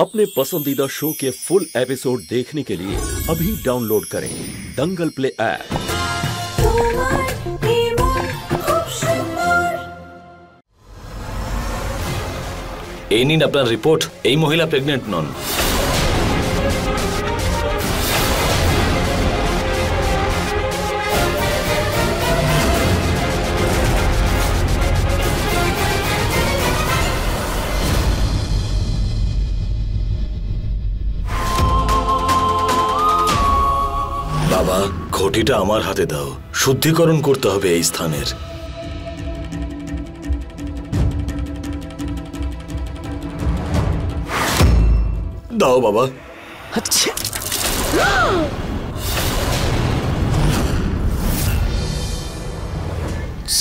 अपने पसंदीदा शो के फुल एपिसोड देखने के लिए अभी डाउनलोड करें दंगल प्ले ऐप। এই নিন আপনার রিপোর্ট। এই মহিলা প্রেগন্যান্ট নন। বাবা, ঘটিটা আমার হাতে দাও। শুদ্ধিকরণ করতে হবে এই স্থানের। দাও বাবা। আচ্ছা,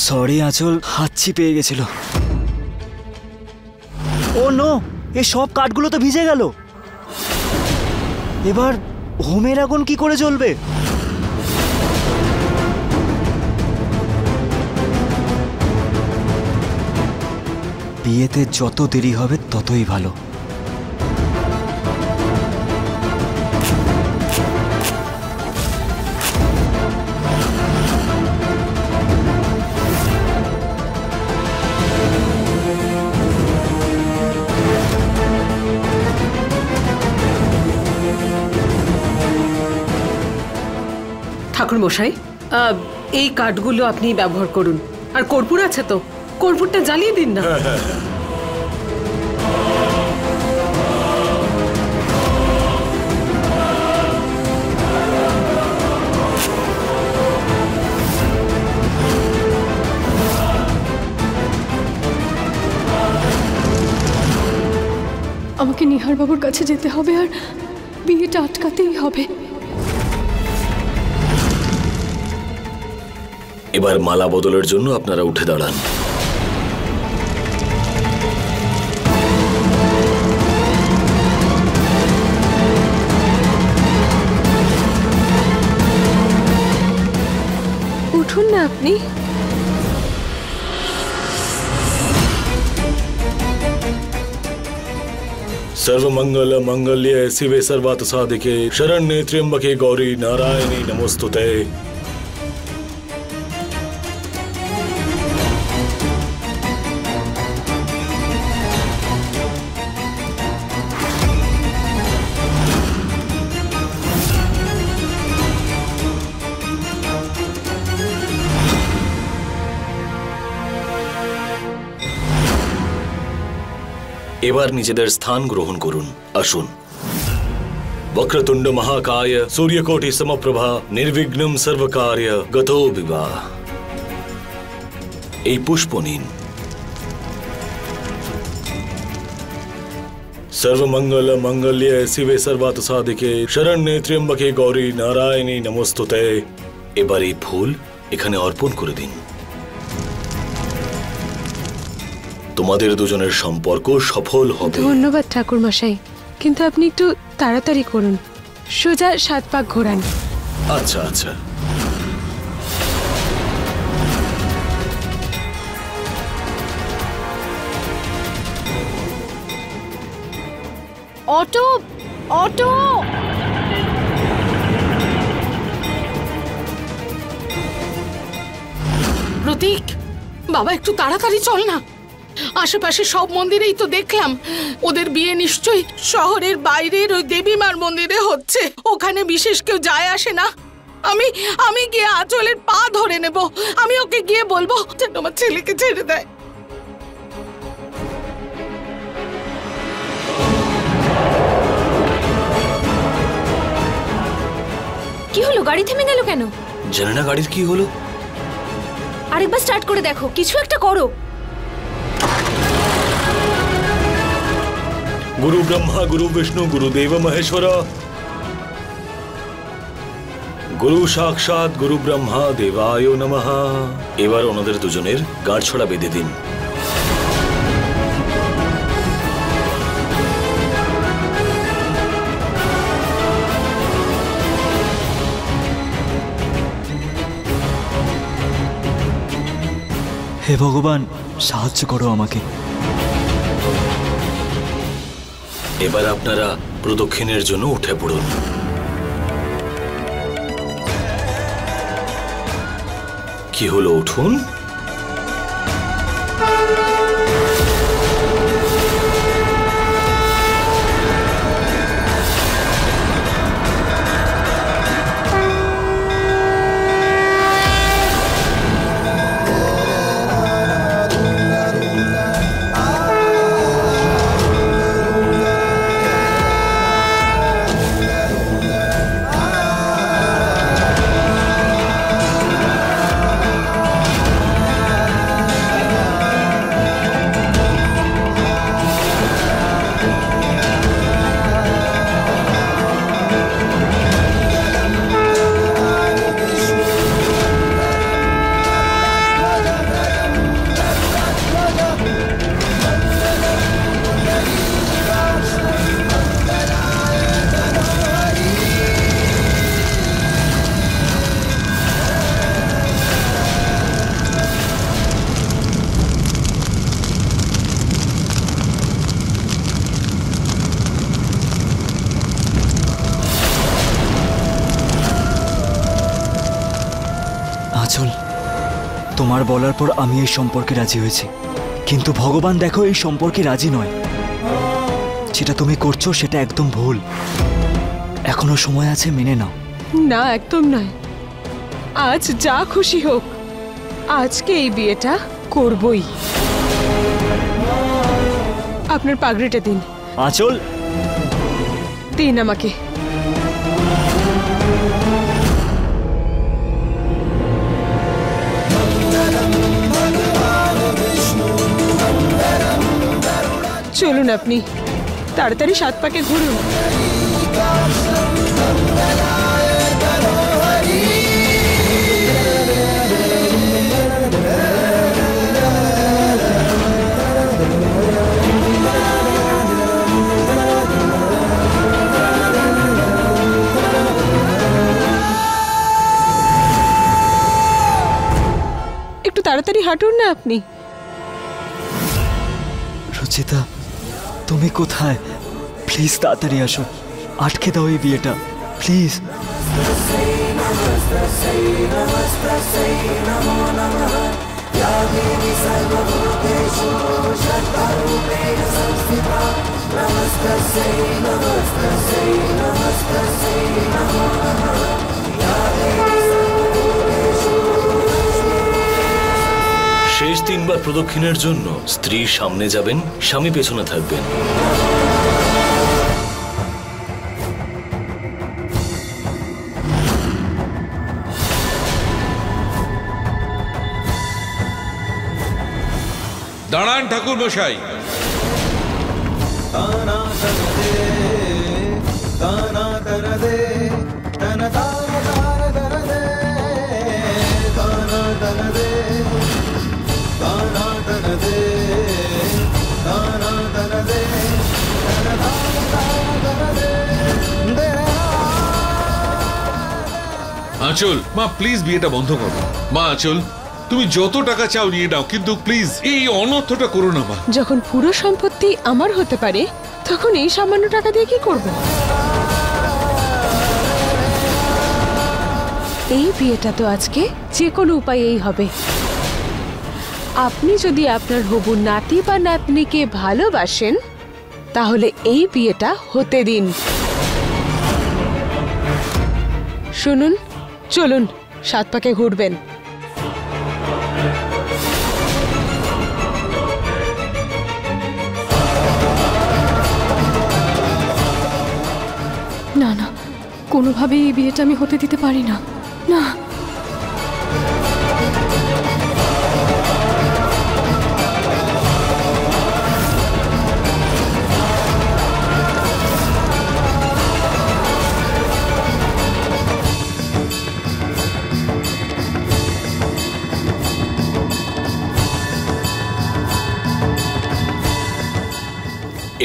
সরি আঁচল, হাঁচি পেয়ে গেছিল। ও নো, এই সব কাঠগুলো তো ভিজে গেল। এবার হোমের আগুন কি করে জ্বলবে? বিয়েতে যত দেরি হবে ততই ভালো। ঠাকুর মশাই, এই কাঠগুলো আপনি ব্যবহার করুন। আর কর্পূর আছে তো, কর্পূরটা জ্বালিয়ে দিন না। আমাকে নিহার বাবুর কাছে যেতে হবে আর বিয়েটা আটকাতেই হবে। এবার মালা বদলের জন্য আপনারা উঠে দাঁড়ান। উঠুন না আপনি। सर्वमंगल मंगल्य शिवे सर्वार्थ साधिके शरण्ये त्र्यंबके गौरी नारायणी नमोस्तुते। এবার নিজেদের স্থান গ্রহণ করুন। আসুন। বক্রতুণ্ড মহাকায় সূর্যকোটি সমপ্রভা নির্বিঘ্নম সর্বকার্য গতো বিবাহ। এই পুষ্প নিন। সর্বমঙ্গল মঙ্গল্য শিবে সর্বার্থ সাধিকে শরণ্যে ত্র্যম্বকে গৌরী নারায়ণী নমোস্তুতে। এবার এই ফুল এখানে অর্পণ করে দিন। তোমাদের দুজনের সম্পর্ক সফল হবে। ধন্যবাদ ঠাকুর মশাই, কিন্তু আপনি একটু তাড়াতাড়ি করুন। সোজা 7 পাক ঘোরান। আচ্ছা আচ্ছা। Auto, auto. প্রতীক বাবা, একটু তাড়াতাড়ি চল না। আশেপাশে সব মন্দিরেই তো দেখলাম। ওদের বিয়ে নিশ্চয়ই শহরের বাইরের ওই দেবীমার মন্দিরে হচ্ছে। ওখানে বিশেষ কেউ যায় আসে না। আমি গিয়ে আঁচলের পা ধরে নেব। আমি ওকে গিয়ে বলবো যেন আমার ছেলেকে ছেড়ে দেয়। কি হলো? গাড়ি থেমে গেল কেন? জানি না গাড়ির কি হলো। আরেকবার স্টার্ট করে দেখো, কিছু একটা করো। গুরু ব্রহ্মা গুরু বিষ্ণু গুরুদেব মহেশ্বর গুরু সাক্ষাৎ গুরু ব্রহ্মা দেবায় নমঃ। এবার ওনাদের দুজনের গাঁটছড়া বেঁধে দিন। হে ভগবান, সাহায্য করো আমাকে। এবার আপনারা প্রদক্ষিণের জন্য উঠে পড়ুন। কি হলো, উঠুন। আঁচল, তোমার বলার পর আমি এই সম্পর্কে রাজি হয়েছি, কিন্তু ভগবান দেখো এই সম্পর্কে রাজি নয়। যেটা তুমি করছো সেটা একদম ভুল। এখনো সময় আছে, মেনে নাও। না, একদম নয়। আজ যা খুশি হোক, আজকে এই বিয়েটা করবই। আপনার পাগড়িটা দিন। আঁচল, দিন আমাকে। চলুন, আপনি তাড়াতাড়ি 7 পাকে ঘুরুন। একটু তাড়াতাড়ি হাঁটুন না আপনি। রুচিতা, তুমি কোথায়? প্লিজ তাড়াতাড়ি আসো, আটকে দাও এই বিয়েটা, প্লিজ। শেষ 3 বার প্রদক্ষিণের জন্য স্ত্রী সামনে যাবেন, স্বামী পেছনে থাকবেন। দাঁড়ান ঠাকুর মশাই। আঁচল, মা প্লিজ বিয়েটা বন্ধ করো। মা আঁচল, তুমি যত টাকা চাও নিয়ে নাও, কিন্তু প্লিজ এই অনর্থটা করো না মা। যখন পুরো সম্পত্তি আমার হতে পারে, তখন এই সামান্য টাকা দিয়ে কি করব? এই বিয়েটা তো আজকে যে কোনো উপায়েই হবে। আপনি যদি আপনার হবু নাতি বা নাতনিকে ভালোবাসেন, তাহলে এই বিয়েটা হতে দিন। শুনুন, চলুন 7 পাকে ঘুরবেন। না না, কোনোভাবেই এই বিয়েটা আমি হতে দিতে পারি না। না,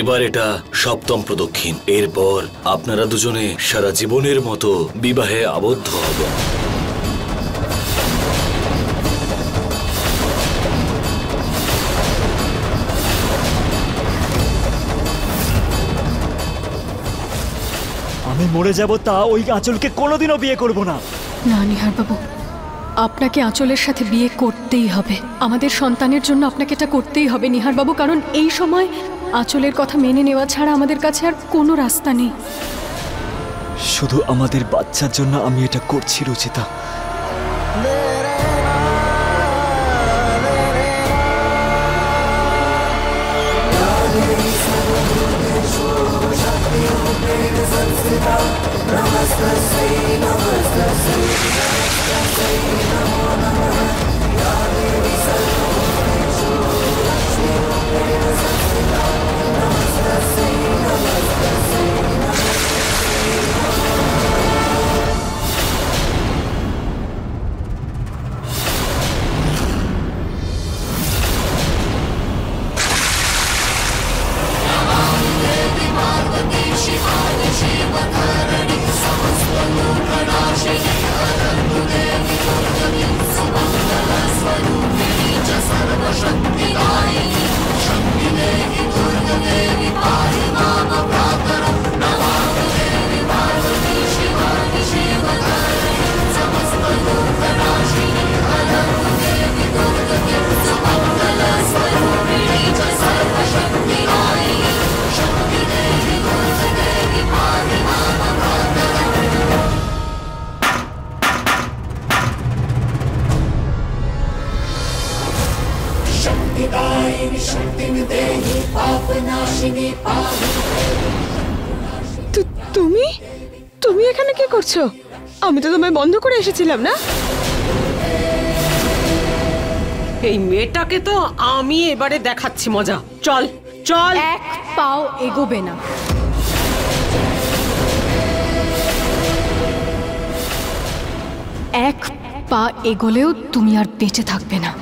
এবার এটা 7ম প্রদক্ষিণ। এরপর আপনারা দুজনে সারা জীবনের মতো বিবাহে আবদ্ধ হবেন। আমি মরে যাব তা ওই আঁচলকে কোনোদিনও বিয়ে করব না। না নিহার বাবু, আপনাকে আঁচলের সাথে বিয়ে করতেই হবে। আমাদের সন্তানের জন্য আপনাকে এটা করতেই হবে নিহার বাবু, কারণ এই সময় আঁচলের কথা মেনে নেওয়া ছাড়া আমাদের কাছে আর কোনো রাস্তা নেই। শুধু আমাদের বাচ্চার জন্য আমি এটা করছি রুচিতা। তুমি তুমি এখানে কি করছো? আমি তো তোমায় বন্ধ করে এসেছিলাম না। এই মেয়েটাকে তো আমি এবারে দেখাচ্ছি মজা। চল চল। এক পাও এগোবে না। এক পা এগোলেও তুমি আর বেঁচে থাকবে না।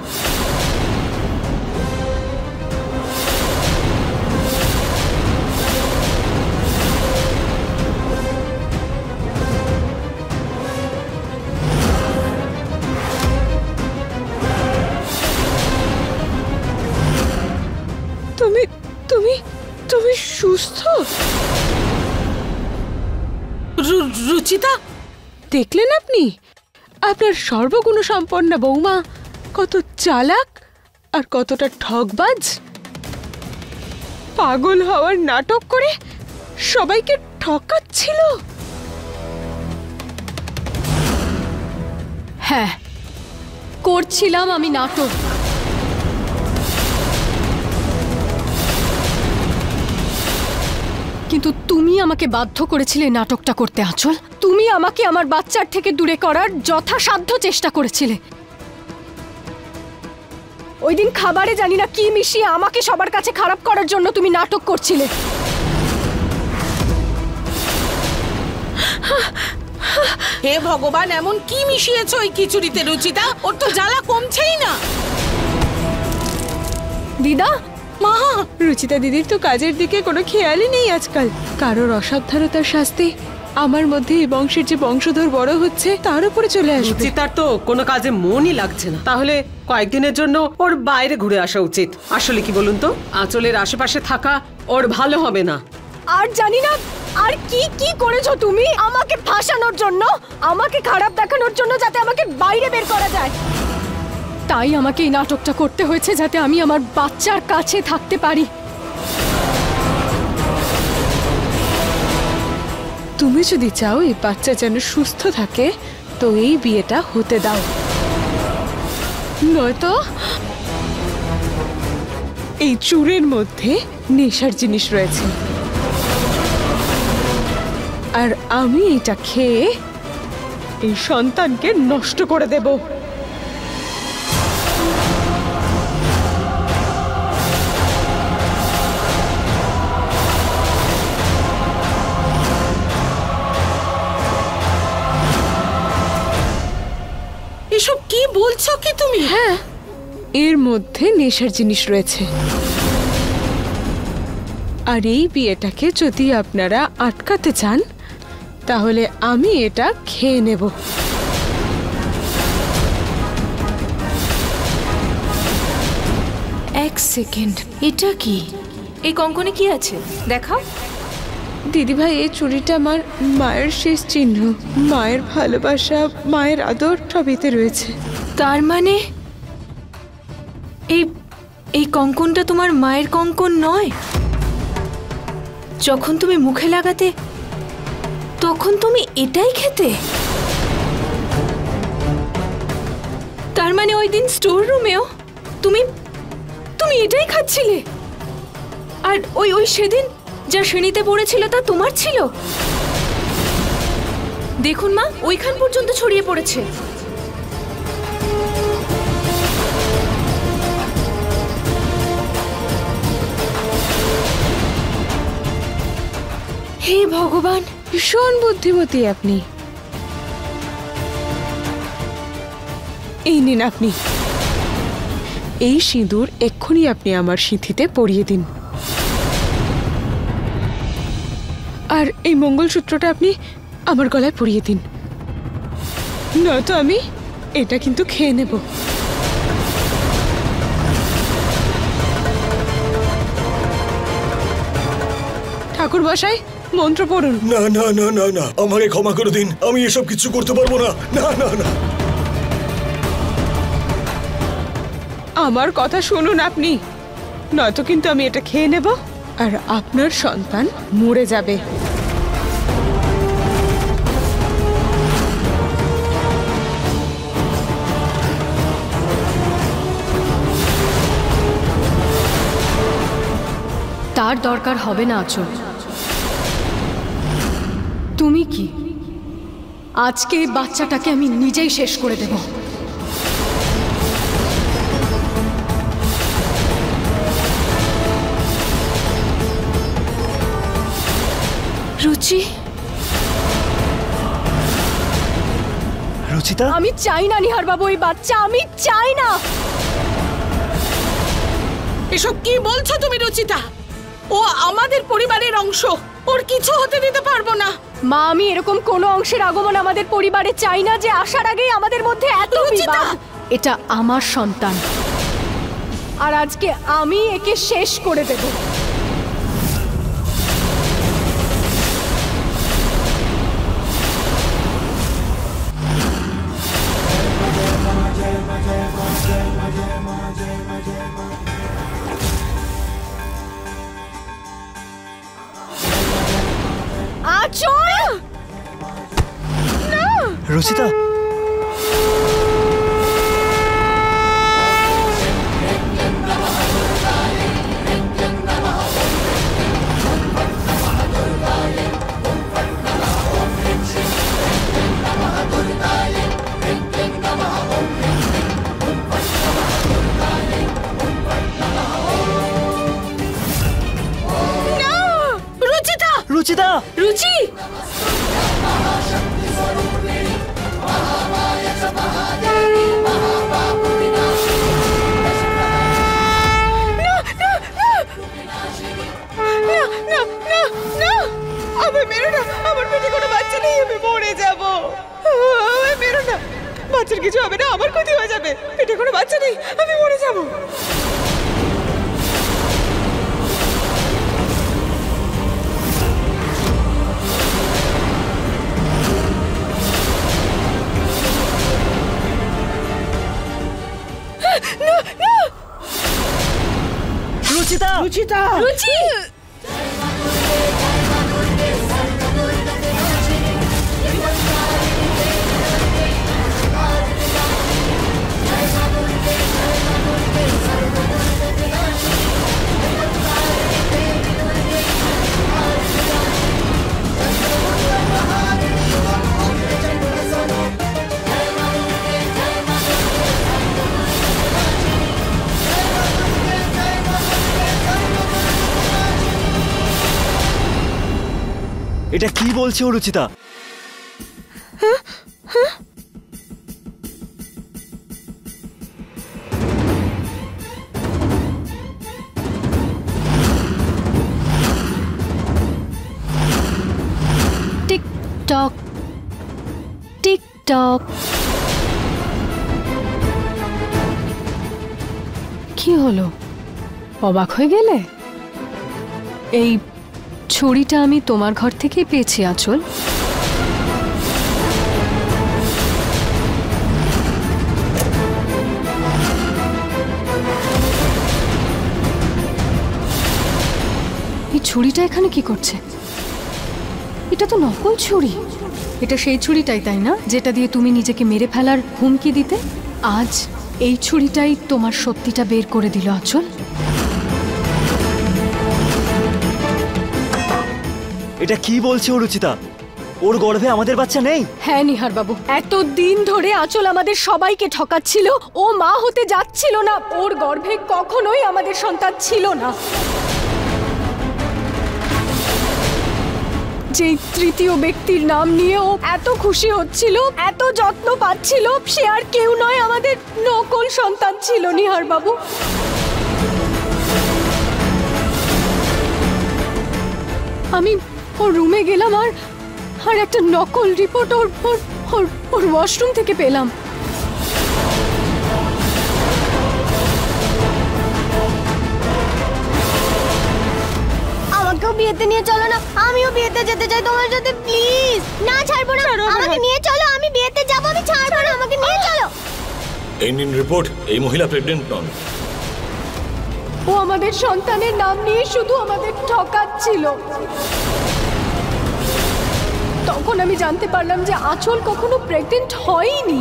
তুমি তুমি তুমি সুস্থ? রুচিতা, দেখলেন আপনি আপনার সর্বগুণ সম্পন্ন বৌমা কত চালাক আর কতটা ঠকবাজ। পাগল হওয়ার নাটক করে সবাইকে ঠকাচ্ছিল। হ্যাঁ, করছিলাম আমি নাটক। কিন্তু তুমি আমাকে বাধ্য করেছিলে নাটকটা করতে আঁচল। তুমি আমাকে আমার বাচ্চার থেকে দূরে করার যথাসাধ্য চেষ্টা করেছিলে। ওই দিন খাবারে জানি না কি মিশিয়ে আমাকে সবার কাছে খারাপ করার জন্য তুমি নাটক করছিলে। হে ভগবান, এমন কি মিশিয়েছো ওই খিচুড়িতে রুচিতা? ওর তো জ্বালা কমছেই না। দিদা, মা, রুচিতা দিদির তো কাজের দিকে কোনো খেয়ালই নেই আজকাল। কারোর অসাবধানতার শাস্তি আমার মধ্যে এই বংশের যে বংশধর বড় হচ্ছে তার উপরে চলে আসবে। রুচিতার তো কোনো কাজে মনই লাগছে না। তাহলে কয়েকদিনের জন্য ওর বাইরে ঘুরে আসা উচিত। আসলে কি বলুন তো, আঁচলের আশেপাশে থাকা ওর ভালো হবে না। আর জানি না আর কি কি করেছো তুমি আমাকে ফাঁসানোর জন্য, আমাকে খারাপ দেখানোর জন্য, যাতে আমাকে বাইরে বের করা যায়। তাই আমাকে এই নাটকটা করতে হয়েছে যাতে আমি আমার বাচ্চার কাছে থাকতে পারি। তুমি যদি চাও এই বাচ্চা যেন সুস্থ থাকে তো এই বিয়েটা হতে দাও, নয়তো এই চুরের মধ্যে নেশার জিনিস রয়েছে আর আমি এটা খেয়ে এই সন্তানকে নষ্ট করে দেব। এসব কি বলছো কি তুমি? হ্যাঁ, এর মধ্যে নেশার জিনিস রয়েছে আর এই বিয়েটাকে যদি আপনারা আটকাতে চান তাহলে আমি এটা খেয়ে নেব। এক সেকেন্ড, এটা কি? এই কঙ্কনে কি আছে দেখাও। দিদিভাই, এই চুড়িটা আমার মায়ের শেষ চিহ্ন। মায়ের ভালোবাসা, মায়ের আদর সব এতে রয়েছে। তার মানে এই কঙ্কনটা তোমার মায়ের কঙ্কন নয়? যখন তুমি মুখে লাগাতে তখন তুমি এটাই খেতে? তার মানে ওই দিন স্টোর রুমেও তুমি এটাই খাচ্ছিলে? আর ওই সেদিন যা শ্রেণীতে পড়েছিল তা তোমার ছিল? দেখুন মা, ওইখান পর্যন্ত ছড়িয়ে পড়েছে। হে ভগবান, ভীষণ বুদ্ধিমতী আপনি। এই নিন আপনি, এই সিঁদুর এক্ষুনি আপনি আমার সিঁথিতে পরিয়ে দিন। আর এই মঙ্গলসূত্রটা আপনি আমার গলায় পরিয়ে দিন, নয়তো আমি এটা কিন্তু খেয়ে নেব। ঠাকুর মশাই, মন্ত্র পড়ুন। না না না না না, আমাকে ক্ষমা করে দিন, আমি এসব কিছু করতে পারবো না। না না না, আমার কথা শুনুন আপনি, নয়তো কিন্তু আমি এটা খেয়ে নেব আর আপনার সন্তান মরে যাবে। তার দরকার হবে না আঁচল। তুমি কি? আজকে এই বাচ্চাটাকে আমি নিজেই শেষ করে দেব। রুচি, রুচিতা, আমি চাই না নিহার বাবু এই বাচ্চা, আমি চাই না। এসব কি বলছো তুমি রুচিতা? ও আমাদের পরিবারের অংশ, ওর কিছু হতে দিতে পারবো না। মা, আমি এরকম কোনো অংশের আগমন আমাদের পরিবারে চাই না যে আসার আগেই আমাদের মধ্যে এত বিবাদ। এটা আমার সন্তান, আর আজকে আমি একে শেষ করে দেব। রুচিতা, রুচিতা, রুচি, বাচ্চার কিছু হবে না, আমার ক্ষতি হয়ে যাবে। পেটে কোনো বাচ্চা নেই, আমি মরে যাব। রুচিতা, রুচিতা, রুচি, এটা কি বলছে ও রুচিতা? TikTok TikTok. কি হলো, অবাক হয়ে গেলে? এই ছুরিটা আমি তোমার ঘর থেকেই পেয়েছি আঁচল। এই ছুরিটা এখানে কি করছে? এটা তো নকল ছুরি। এটা সেই ছুরিটাই, তাই না, যেটা দিয়ে তুমি নিজেকে মেরে ফেলার হুমকি দিতে? আজ এই ছুরিটাই তোমার সত্যিটা বের করে দিল আঁচল। এটা কি বলছে ও রুচিতা? ওর গর্ভে আমাদের বাচ্চা নেই? হ্যাঁ নিহার বাবু, এতদিন ধরে আঁচল আমাদের সবাইকে ঠকাচ্ছিল। ও মা হতে যাচ্ছিল না, ওর গর্ভে কখনোই আমাদের সন্তান ছিল না। যে তৃতীয় ব্যক্তির নাম নিয়ে ও এত খুশি হচ্ছিল, এত যত্ন পাচ্ছিল, সে আর কেউ নয়, আমাদের নকল সন্তান ছিল নিহার বাবু। আমি ওর রুমে গেলাম আর একটা নকল রিপোর্ট ওর ওয়াশরুম থেকে পেলাম। আমাকেও বিয়েতে নিয়ে চলো না, আমিও বিয়েতে যেতে চাই তোমার সাথে, প্লিজ। না ছাড়বো না, আমাকে নিয়ে চলো, আমি বিয়েতে যাবো, আমি ছাড়বো না, আমাকে নিয়ে চলো। এই নিন রিপোর্ট, এই মহিলা প্রেগনেন্ট নন। ও আমাদের সন্তানের নাম নিয়ে শুধু আমাদের ঠকাচ্ছিল। তখন আমি জানতে পারলাম যে আঁচল কখনো প্রেগনেন্ট হয়নি।